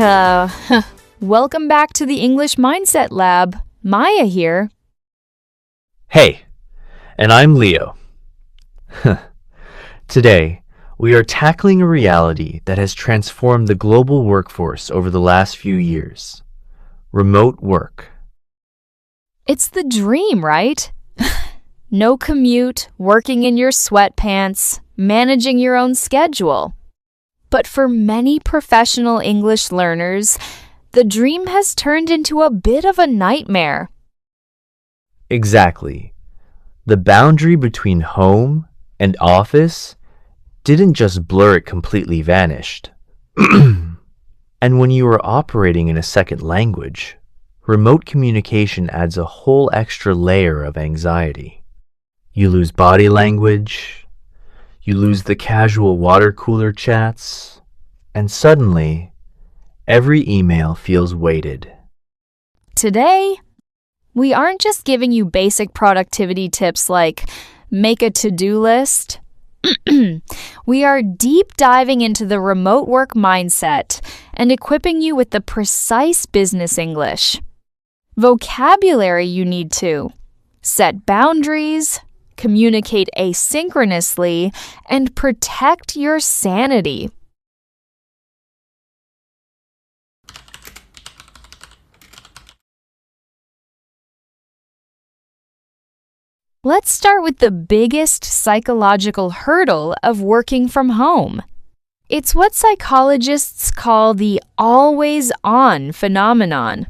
Welcome back to the English Mindset Lab. Maya here. Hey, and I'm Leo. Today, we are tackling a reality that has transformed the global workforce over the last few years: remote work. It's the dream, right? No commute, working in your sweatpants, managing your own schedule. But for many professional English learners, the dream has turned into a bit of a nightmare. Exactly. The boundary between home and office didn't just blur, it completely vanished. And when you are operating in a second language, remote communication adds a whole extra layer of anxiety. You lose body language, you lose the casual water cooler chats, and suddenly, every email feels weighted. Today, we aren't just giving you basic productivity tips like make a to-do list. We are deep diving into the remote work mindset and equipping you with the precise business English vocabulary you need to set boundaries, communicate asynchronously, and protect your sanity. Let's start with the biggest psychological hurdle of working from home. It's what psychologists call the always-on phenomenon.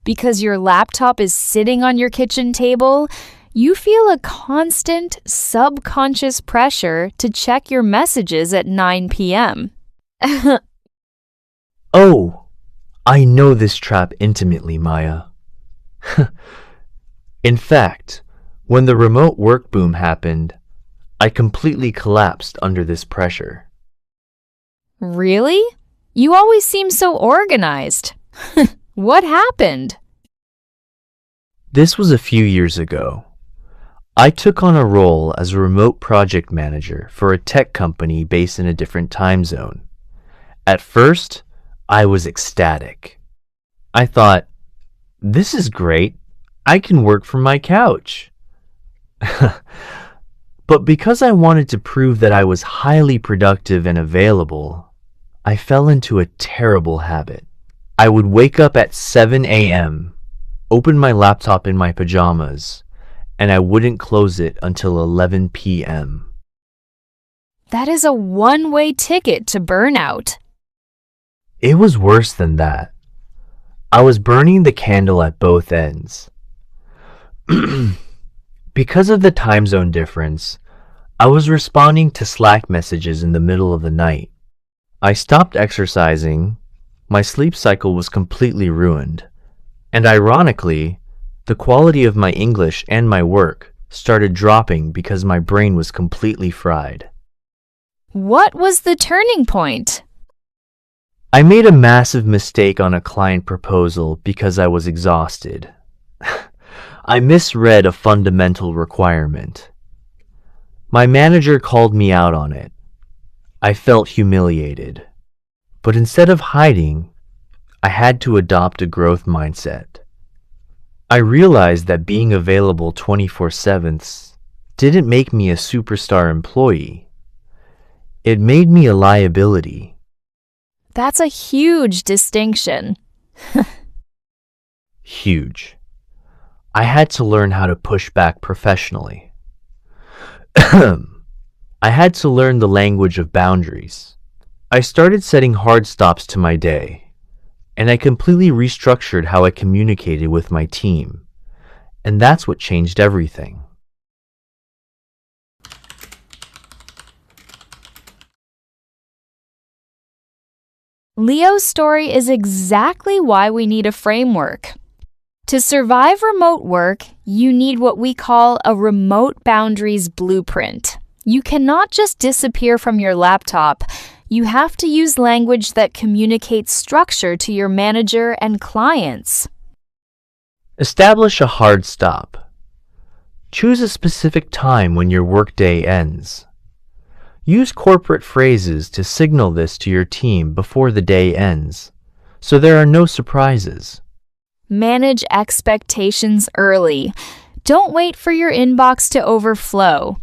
Because your laptop is sitting on your kitchen table, you feel a constant subconscious pressure to check your messages at 9 p.m. Oh, I know this trap intimately, Maya. In fact, when the remote work boom happened, I completely collapsed under this pressure. Really? You always seem so organized. What happened? This was a few years ago. I took on a role as a remote project manager for a tech company based in a different time zone. At first, I was ecstatic. I thought, this is great. I can work from my couch. But because I wanted to prove that I was highly productive and available, I fell into a terrible habit. I would wake up at 7 a.m., open my laptop in my pajamas, and I wouldn't close it until 11 p.m. That is a one-way ticket to burnout. It was worse than that. I was burning the candle at both ends. Because of the time zone difference, I was responding to Slack messages in the middle of the night. I stopped exercising, my sleep cycle was completely ruined, and ironically, the quality of my English and my work started dropping because my brain was completely fried. What was the turning point? I made a massive mistake on a client proposal because I was exhausted. I misread a fundamental requirement. My manager called me out on it. I felt humiliated. But instead of hiding, I had to adopt a growth mindset. I realized that being available 24/7 didn't make me a superstar employee. It made me a liability. That's a huge distinction. Huge. I had to learn how to push back professionally. I had to learn the language of boundaries. I started setting hard stops to my day, and I completely restructured how I communicated with my team. And that's what changed everything. Leo's story is exactly why we need a framework. To survive remote work, you need what we call a remote boundaries blueprint. You cannot just disappear from your laptop. You have to use language that communicates structure to your manager and clients. Establish a hard stop. Choose a specific time when your workday ends. Use corporate phrases to signal this to your team before the day ends. so there are no surprises. Manage expectations early. Don't wait for your inbox to overflow.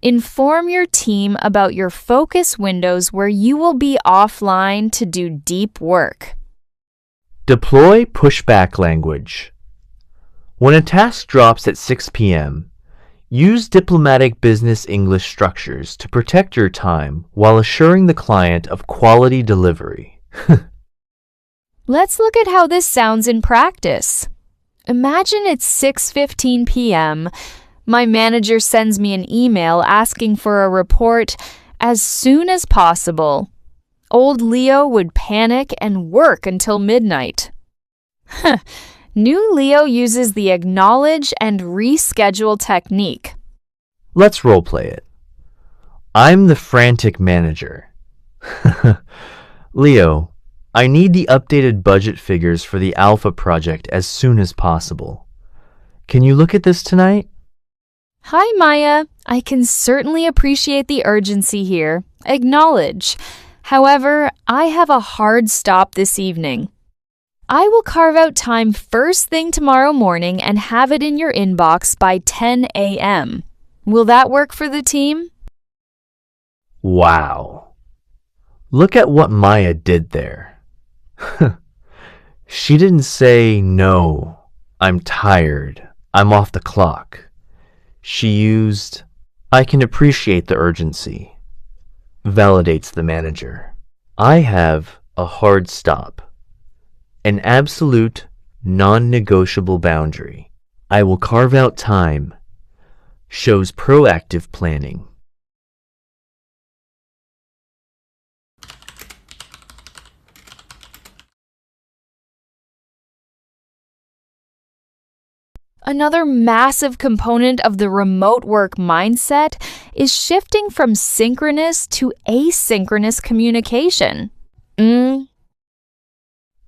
Inform your team about your focus windows where you will be offline to do deep work. Deploy pushback language. When a task drops at 6 p.m., use diplomatic business English structures to protect your time while assuring the client of quality delivery. Let's look at how this sounds in practice. Imagine it's 6:15 p.m. My manager sends me an email asking for a report as soon as possible. Old Leo would panic and work until midnight. New Leo uses the acknowledge and reschedule technique. Let's roleplay it. I'm the frantic manager. Leo, I need the updated budget figures for the Alpha project as soon as possible. Can you look at this tonight? Hi, Maya. I can certainly appreciate the urgency here. Acknowledge. However, I have a hard stop this evening. I will carve out time first thing tomorrow morning and have it in your inbox by 10 a.m. Will that work for the team? Wow. Look at what Maya did there. She didn't say, no, I'm tired, I'm off the clock. She used, I can appreciate the urgency. Validates the manager. I have a hard stop. An absolute, non-negotiable boundary. I will carve out time. Shows proactive planning. Another massive component of the remote work mindset is shifting from synchronous to asynchronous communication.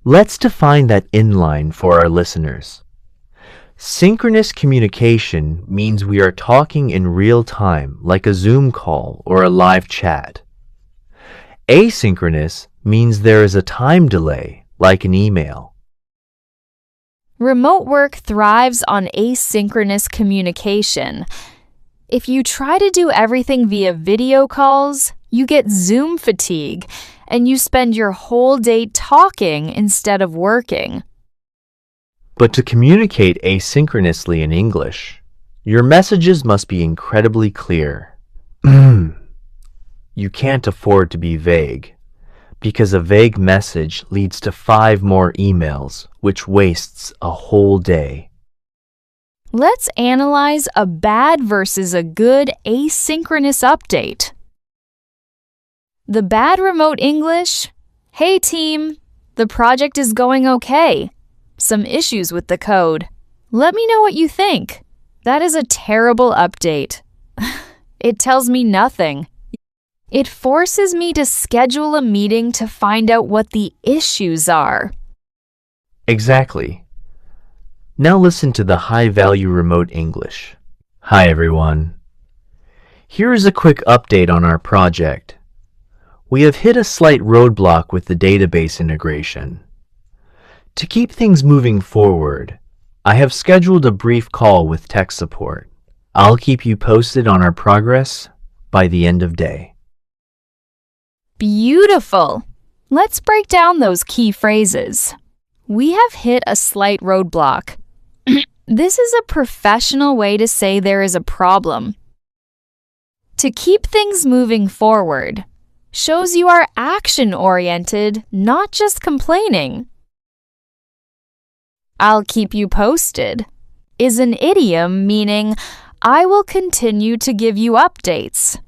Let's define that inline for our listeners. Synchronous communication means we are talking in real time, like a Zoom call or a live chat. Asynchronous means there is a time delay, like an email. Remote work thrives on asynchronous communication. If you try to do everything via video calls, you get Zoom fatigue, and you spend your whole day talking instead of working. But to communicate asynchronously in English, your messages must be incredibly clear. You can't afford to be vague, because a vague message leads to 5 more emails, which wastes a whole day. Let's analyze a bad versus a good asynchronous update. The bad remote English: Hey team, the project is going okay. Some issues with the code. Let me know what you think. That is a terrible update. It tells me nothing. It forces me to schedule a meeting to find out what the issues are. Exactly. Now listen to the high-value remote English. Hi everyone. Here is a quick update on our project. We have hit a slight roadblock with the database integration. To keep things moving forward, I have scheduled a brief call with tech support. I'll keep you posted on our progress by the end of day. Beautiful! Let's break down those key phrases. We have hit a slight roadblock. This is a professional way to say there is a problem. To keep things moving forward shows you are action-oriented, not just complaining. I'll keep you posted is an idiom meaning I will continue to give you updates.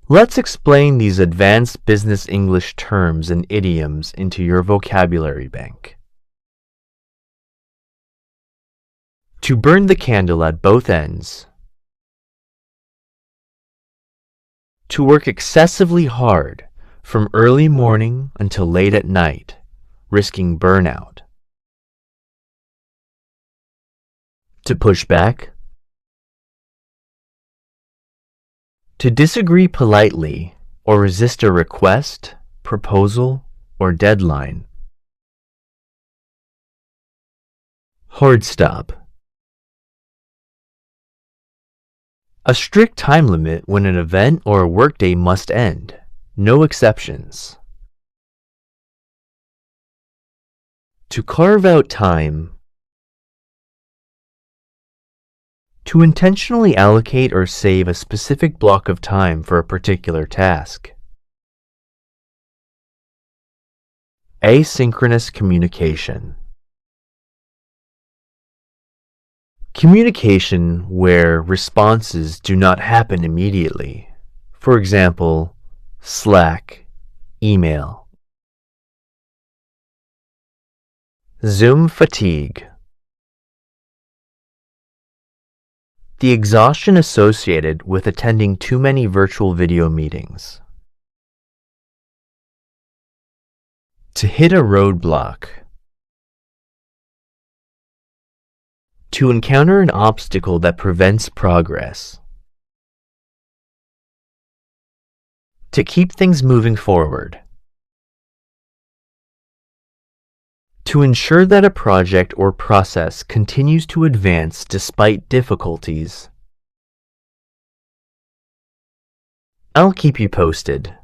Let's explain these advanced business English terms and idioms into your vocabulary bank. To burn the candle at both ends. To work excessively hard from early morning until late at night, risking burnout. To push back. To disagree politely or resist a request, proposal, or deadline. Hard stop. A strict time limit when an event or a workday must end. No exceptions. To carve out time. To intentionally allocate or save a specific block of time for a particular task. Asynchronous communication. Communication where responses do not happen immediately. For example, Slack, email. Zoom fatigue. The exhaustion associated with attending too many virtual video meetings. To hit a roadblock. To encounter an obstacle that prevents progress. To keep things moving forward. To ensure that a project or process continues to advance despite difficulties. I'll keep you posted.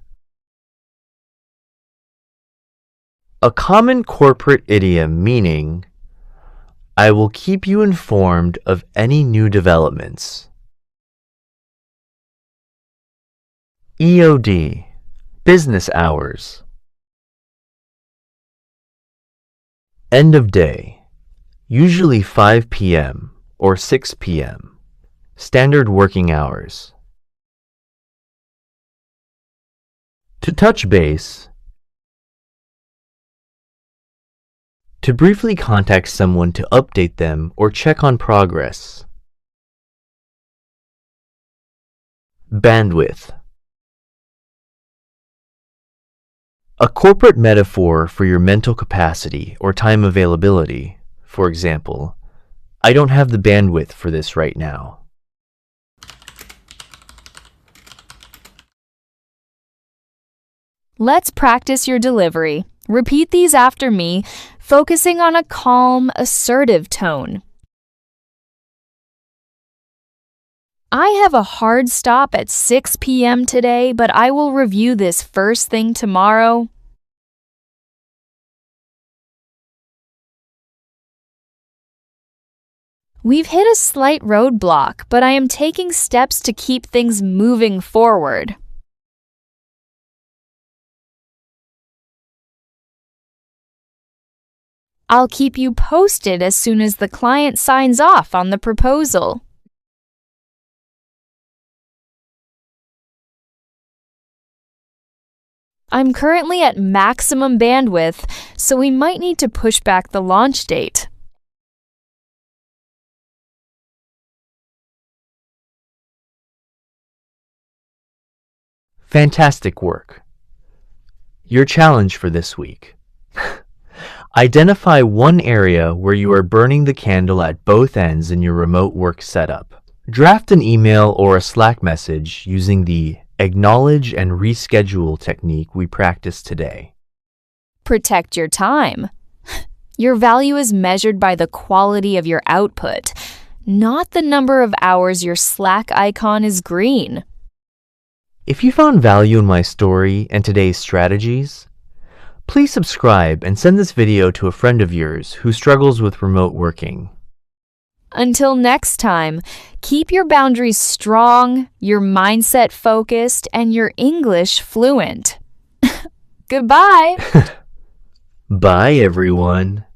A common corporate idiom meaning, I will keep you informed of any new developments. EOD, business hours. End of day, usually 5 p.m. or 6 p.m. Standard working hours. To touch base. To briefly contact someone to update them or check on progress. Bandwidth. A corporate metaphor for your mental capacity or time availability. For example, I don't have the bandwidth for this right now. Let's practice your delivery. Repeat these after me, focusing on a calm, assertive tone. I have a hard stop at 6 p.m. today, but I will review this first thing tomorrow. We've hit a slight roadblock, but I am taking steps to keep things moving forward. I'll keep you posted as soon as the client signs off on the proposal. I'm currently at maximum bandwidth, so we might need to push back the launch date. Fantastic work. Your challenge for this week. Identify one area where you are burning the candle at both ends in your remote work setup. Draft an email or a Slack message using the acknowledge and reschedule technique we practiced today. Protect your time. Your value is measured by the quality of your output, not the number of hours your Slack icon is green. If you found value in my story and today's strategies, please subscribe and send this video to a friend of yours who struggles with remote working. Until next time, keep your boundaries strong, your mindset focused, and your English fluent. Goodbye. Bye, everyone.